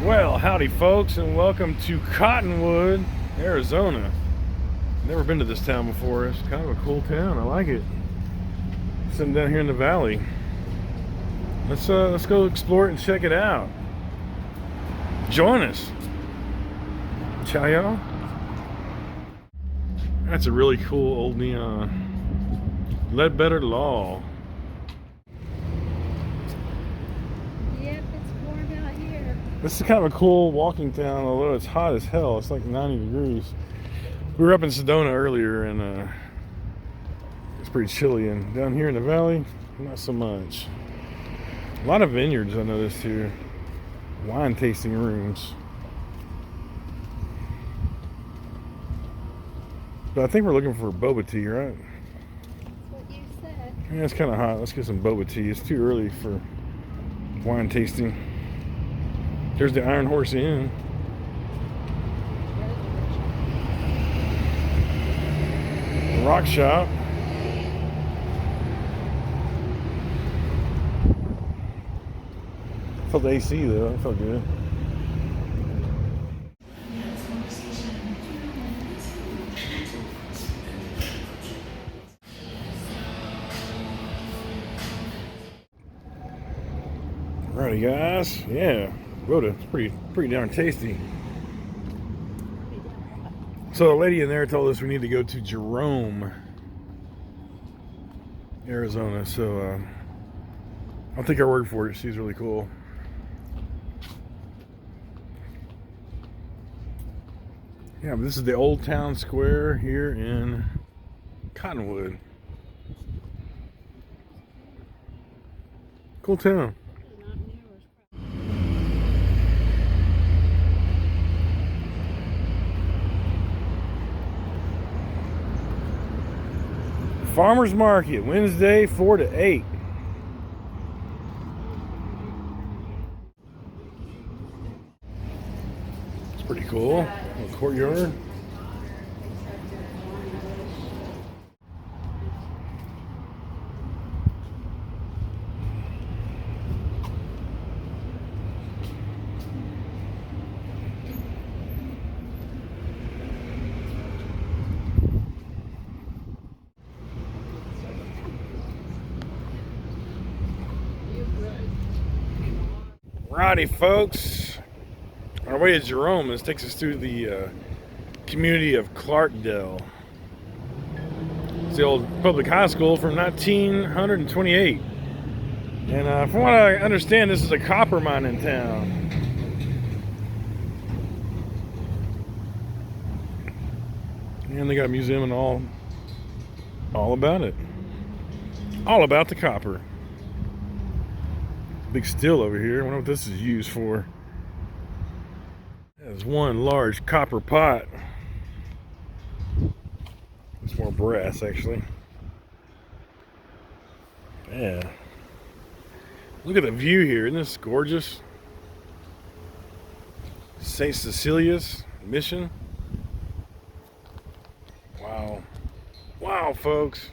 Well, howdy folks, and welcome to Cottonwood, Arizona. Never been to this town before. It's kind of a cool town. I like it. Sitting down here in the valley. Let's go explore it and check it out. Join us. Ciao, y'all. That's a really cool old neon. Ledbetter Law. This is kind of a cool walking town, although it's hot as hell. It's like 90 degrees. We were up in Sedona earlier, and it's pretty chilly. And down here in the valley, not so much. A lot of vineyards I noticed here. Wine tasting rooms. But I think we're looking for boba tea, right? That's what you said. Yeah, it's kind of hot. Let's get some boba tea. It's too early for wine tasting. There's the Iron Horse Inn. The Rock Shop. Felt the AC though. It felt good. Alrighty, guys. Yeah. Rhoda, it's pretty darn tasty. So the lady in there told us we need to go to Jerome, Arizona. So I'll take her word for it. She's really cool. Yeah, but this is the old town square here in Cottonwood. Cool town. Farmers Market, Wednesday, 4 to 8. It's pretty cool. Little courtyard. Righty, folks. Our way to Jerome. This takes us through the community of Clarkdale. It's the old public high school from 1928. And from what I understand, this is a copper mining town. And they got a museum and all about it. All about the copper. Big still over here. I wonder what this is used for. There's one large copper pot. It's more brass, actually. Yeah. Look at the view here. Isn't this gorgeous? St. Cecilia's Mission. Wow. Wow, folks.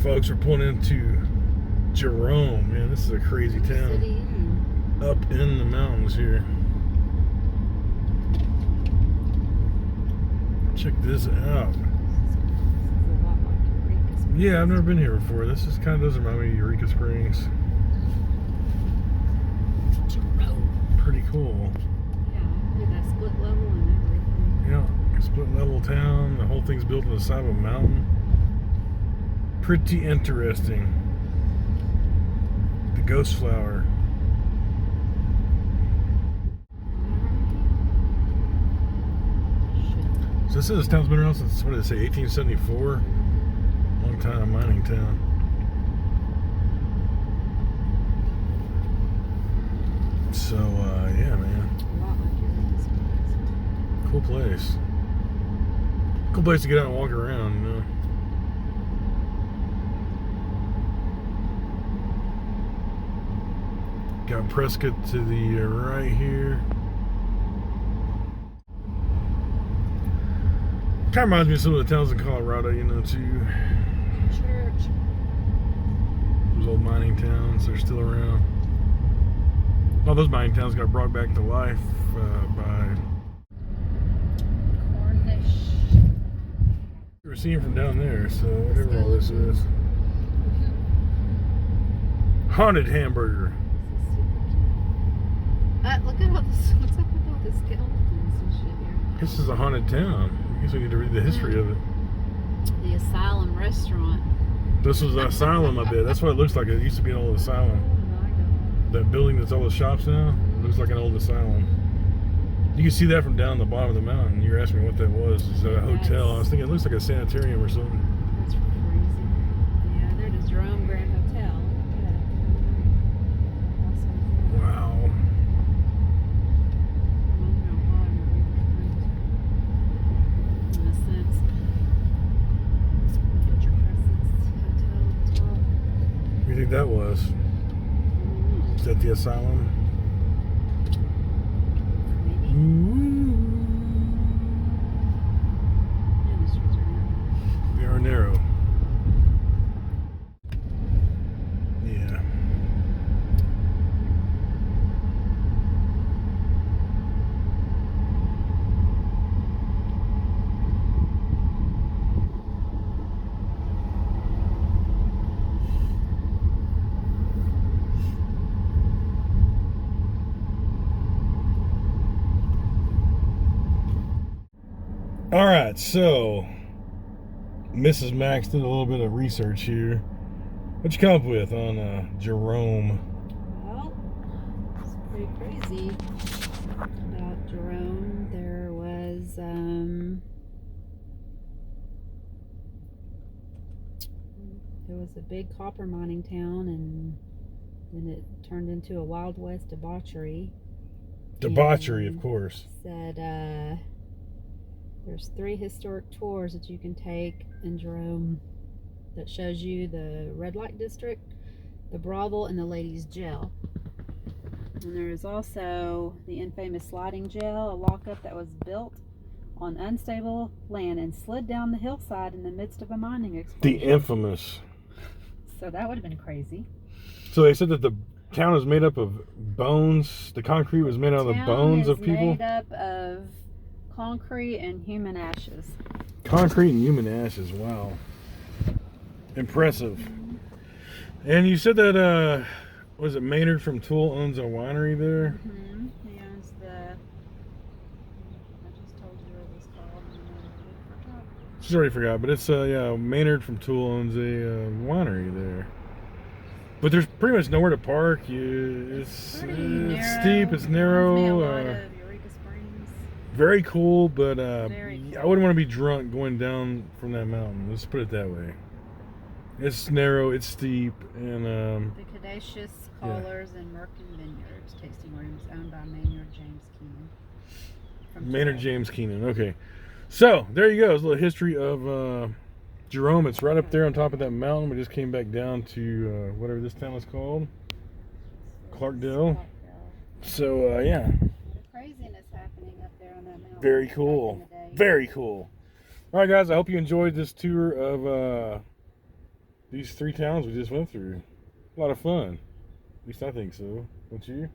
Folks, we're pulling into Jerome. Man, this is a crazy town. Up in the mountains here. Check this out. Yeah, I've never been here before. This is kind of does remind me of Eureka Springs. Pretty cool. Yeah, with that split level and everything. Yeah, split level town. The whole thing's built on the side of a mountain. Pretty interesting. The ghost flower. So this town's been around since, what did they say, 1874? Long time mining town. So, yeah, man. Cool place. Cool place to get out and walk around, you know. Got Prescott to the right here. Kind of reminds me of some of the towns in Colorado, you know, too. Church. Those old mining towns, they're still around. All those mining towns got brought back to life by... Cornish. We're seeing from down there, so whatever all this is. Haunted hamburger. Look at all this. What's up with all the skeletons and shit here? This is a haunted town. I guess we need to read the history of it. The Asylum Restaurant. This was an asylum, I bet. That's what it looks like. It used to be an old asylum. Oh my God. That building that's all the shops now looks like an old asylum. You can see that from down the bottom of the mountain. You were asking me what that was. Is that a hotel? I was thinking it looks like a sanitarium or something. That's crazy. Yeah, there it is. Jerome Grand Hotel. Wow. What do you think that was? Is that the asylum? They are narrow. Yeah. All right, so Mrs. Max did a little bit of research here. What'd you come up with on Jerome? Well, it's pretty crazy about Jerome. There was a big copper mining town, and then it turned into a Wild West debauchery. Debauchery, of course. Said there's 3 historic tours that you can take in Jerome that shows you the red light district, the brothel, and the ladies' jail. And there is also the infamous sliding jail, a lockup that was built on unstable land and slid down the hillside in the midst of a mining explosion. The infamous. So that would have been crazy. So they said that the town is made up of bones. The concrete was made out of the bones of people. Made up of concrete and human ashes. Concrete and human ashes. Wow. Impressive. And you said that was it Maynard from Tool owns a winery there? Mm-hmm. He owns the. I just told you what it was called. I forgot. She's already forgot, but it's yeah, Maynard from Tool owns a winery there. But there's pretty much nowhere to park. It's steep, it's narrow. Very cool, but Very I wouldn't want to be drunk going down from that mountain. Let's put it that way. It's narrow, it's steep, and the Caduceus Collars and Merkin Vineyards tasting rooms owned by Maynard James Keenan. Maynard James Keenan. Okay, so there you go. It's a little history of Jerome. It's right up there on top of that mountain. We just came back down to whatever this town is called, Clarkdale. So yeah. Craziness happening up there on that mountain. Very cool. Very cool. All right, guys. I hope you enjoyed this tour of these 3 towns we just went through. A lot of fun. At least I think so. Don't you?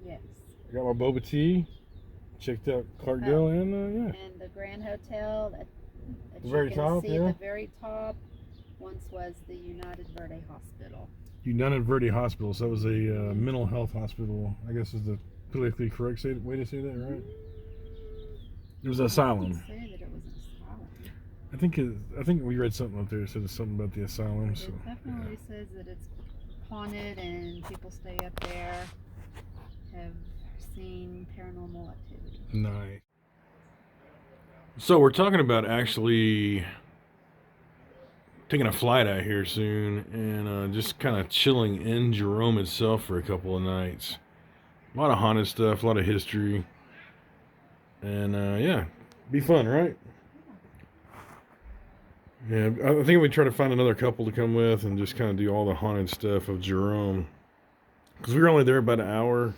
Yes. I got my boba tea. Checked out Clarkdale and yeah. And the Grand Hotel at The very top, yeah. The very top once was the United Verde Hospital. United Verde Hospital. So that was a mental health hospital. I guess is the politically correct way to say that, right? It was an asylum. Say that it was an asylum. I think we read something up there that said something about the asylum. It So definitely says that it's haunted and people stay up there have seen paranormal activity. Nice. So we're talking about actually taking a flight out here soon and just kind of chilling in Jerome itself for a couple of nights. A lot of haunted stuff, a lot of history, and yeah, be fun, right? Yeah, I think we try to find another couple to come with and just kind of do all the haunted stuff of Jerome, because we were only there about an hour.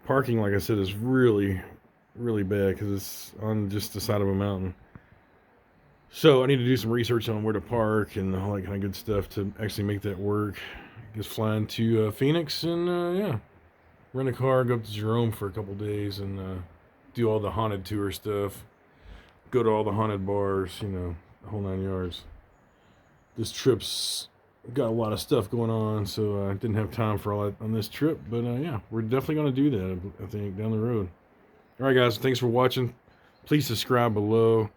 Parking, like I said, is really, really bad because it's on just the side of a mountain. So I need to do some research on where to park and all that kind of good stuff to actually make that work. Just flying to Phoenix and yeah, rent a car, go up to Jerome for a couple days and do all the haunted tour stuff. Go to all the haunted bars, you know, the whole 9 yards. This trip's got a lot of stuff going on, so I didn't have time for all that on this trip. But yeah, we're definitely going to do that, I think, down the road. All right, guys, thanks for watching. Please subscribe below.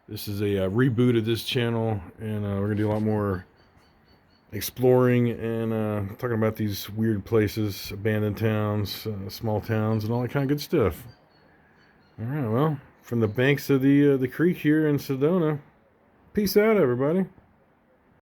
This is a reboot of this channel, and we're going to do a lot more exploring and talking about these weird places, abandoned towns, small towns, and all that kind of good stuff. All right, well, from the banks of the creek here in Sedona, peace out, everybody.